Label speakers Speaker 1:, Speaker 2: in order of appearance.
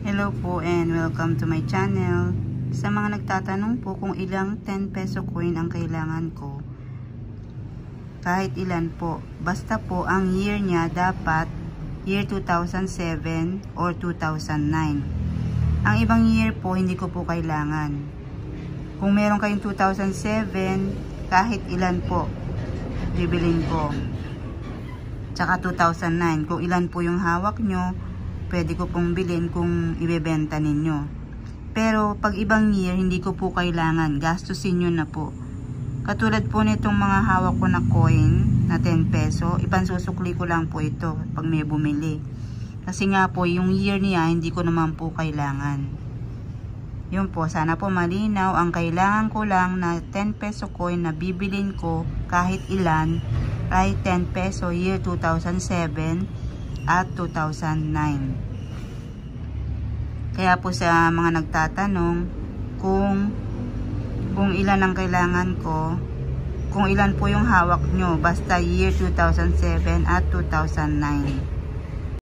Speaker 1: Hello po and welcome to my channel. Sa mga nagtatanong po kung ilang 10 peso coin ang kailangan ko, kahit ilan po, basta po ang year niya dapat year 2007 or 2009. Ang ibang year po hindi ko po kailangan. Kung meron kayong 2007, kahit ilan po bibilin ko. Tsaka 2009, kung ilan po yung hawak nyo, pwede ko pong bilhin kung ibebenta ninyo. Pero pag ibang year, hindi ko po kailangan. Gastusin nyo na po. Katulad po nitong mga hawak ko na coin na 10 peso, ipansusukli ko lang po ito pag may bumili. Kasi nga po, yung year niya, hindi ko naman po kailangan. Yun po, sana po malinaw. Ang kailangan ko lang na 10 peso coin na bibilin ko kahit ilan ay 10 peso year 2007 at 2009. Kaya po sa mga nagtatanong kung ilan ang kailangan ko, kung ilan po yung hawak nyo, basta year 2007 at 2009.